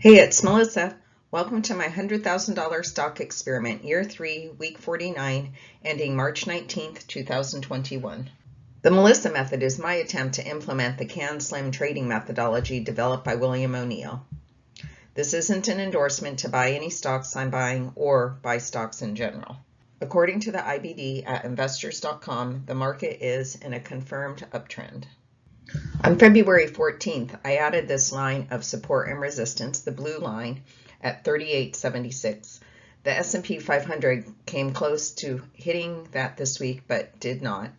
Hey, it's Melissa. Welcome to my $100,000 stock experiment, year 3, week 49, ending March 19th, 2021. The Melissa method is my attempt to implement the CAN-SLIM trading methodology developed by William O'Neill. This isn't an endorsement to buy any stocks I'm buying or buy stocks in general. According to the IBD at investors.com, the market is in a confirmed uptrend. On February 14th, I added this line of support and resistance, the blue line, at 38.76. The S&P 500 came close to hitting that this week, but did not.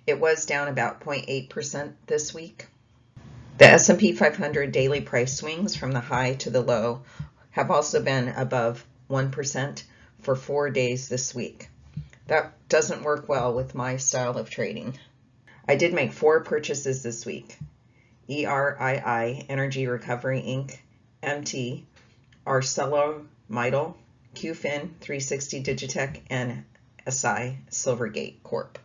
It was down about 0.8% this week. The S&P 500 daily price swings from the high to the low have also been above 1% for 4 days this week. That doesn't work well with my style of trading. I did make 4 purchases this week: ERII, Energy Recovery Inc., MT, ArcelorMittal, QFIN, 360 Digitech, and SI, Silvergate Corp.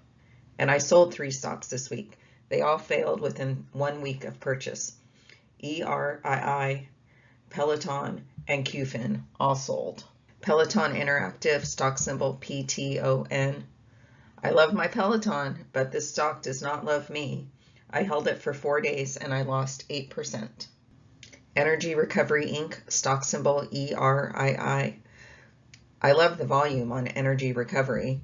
And I sold 3 stocks this week. They all failed within 1 week of purchase. ERII, Peloton, and QFIN all sold. Peloton Interactive, stock symbol PTON. I love my Peloton, but this stock does not love me. I held it for 4 days and I lost 8%. Energy Recovery Inc., stock symbol ERII. I love the volume on Energy Recovery.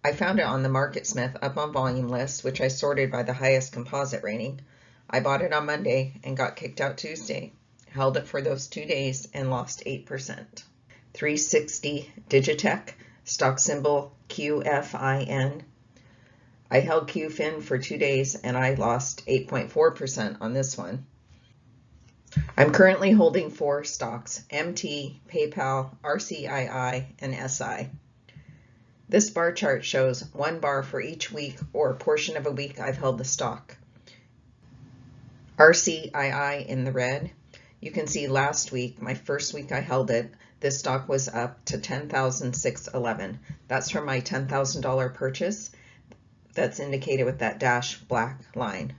I found it on the MarketSmith up on volume list, which I sorted by the highest composite rating. I bought it on Monday and got kicked out Tuesday. Held it for those 2 days and lost 8%. 360 Digitech, stock symbol QFIN. I held QFIN for 2 days and I lost 8.4% on this one. I'm currently holding 4 stocks: MT, PayPal, RCII, and SI. This bar chart shows 1 bar for each week or portion of a week I've held the stock. RCII in the red. You can see last week, my first week I held it, this stock was up to 10,611. That's from my $10,000 purchase. That's indicated with that dashed black line.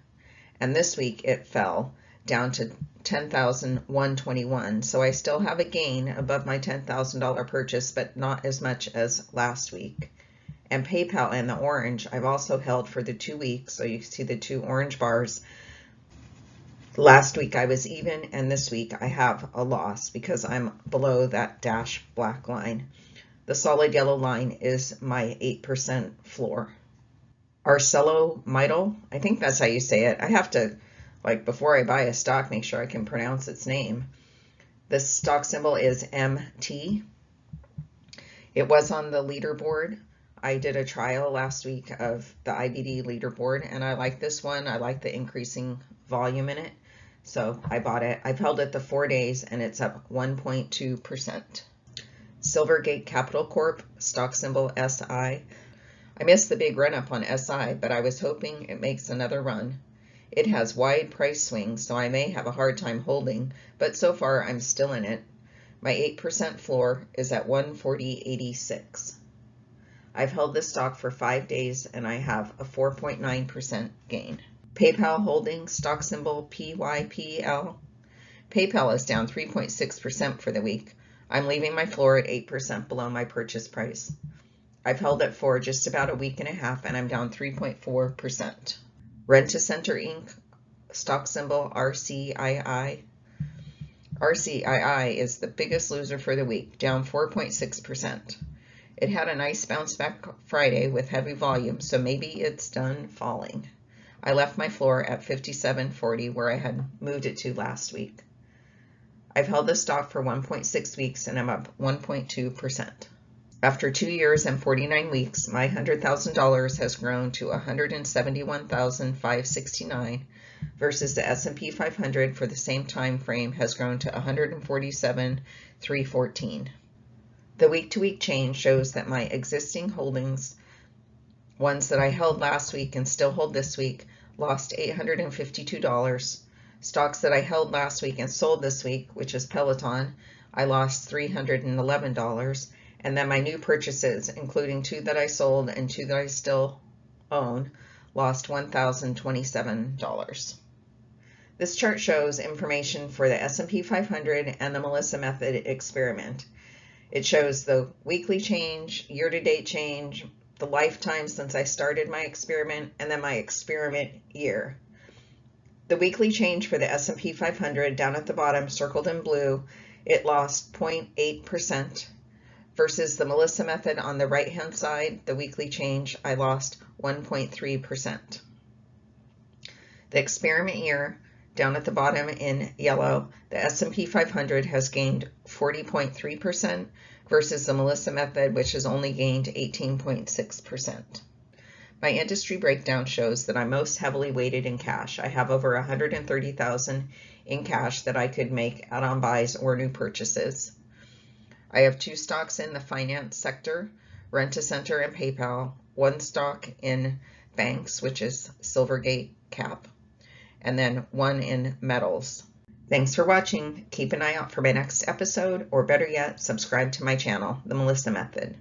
And this week it fell down to 10,121. So I still have a gain above my $10,000 purchase, but not as much as last week. And PayPal in the orange, I've also held for the 2 weeks. So you can see the 2 orange bars. Last week I was even, and this week I have a loss because I'm below that dash black line. The solid yellow line is my 8% floor. ArcelorMittal, I think that's how you say it. I have to, before I buy a stock, make sure I can pronounce its name. This stock symbol is MT. It was on the leaderboard. I did a trial last week of the IBD leaderboard, and I like this one. I like the increasing volume in it. So I bought it. I've held it the 4 days and it's up 1.2%. Silvergate Capital Corp, stock symbol SI. I missed the big run up on SI, but I was hoping it makes another run. It has wide price swings, so I may have a hard time holding, but so far I'm still in it. My 8% floor is at 140.86. I've held this stock for 5 days and I have a 4.9% gain. PayPal Holdings, stock symbol PYPL. PayPal is down 3.6% for the week. I'm leaving my floor at 8% below my purchase price. I've held it for just about a week and a half and I'm down 3.4%. Rent-A-Center Inc., stock symbol RCII. RCII is the biggest loser for the week, down 4.6%. It had a nice bounce back Friday with heavy volume, so maybe it's done falling. I left my floor at 57.40 where I had moved it to last week. I've held this stock for 1.6 weeks and I'm up 1.2%. After 2 years and 49 weeks, my $100,000 has grown to $171,569 versus the S&P 500 for the same time frame has grown to $147,314. The week-to-week change shows that my existing holdings, ones that I held last week and still hold this week, lost $852. Stocks that I held last week and sold this week, which is Peloton, I lost $311. And then my new purchases, including 2 that I sold and 2 that I still own, lost $1,027. This chart shows information for the S&P 500 and the Melissa Method experiment. It shows the weekly change, year-to-date change, the lifetime since I started my experiment, and then my experiment year. The weekly change for the S&P 500 down at the bottom, circled in blue, it lost 0.8%, versus the Melissa Method on the right-hand side, the weekly change, I lost 1.3%. The experiment year, down at the bottom in yellow, the S&P 500 has gained 40.3% versus the Melissa Method, which has only gained 18.6%. My industry breakdown shows that I'm most heavily weighted in cash. I have over $130,000 in cash that I could make add-on buys or new purchases. I have 2 stocks in the finance sector, Rent-A-Center and PayPal, 1 stock in banks, which is Silvergate Cap, and then 1 in metals. Thanks for watching. Keep an eye out for my next episode, or better yet, subscribe to my channel, The Melissa Method.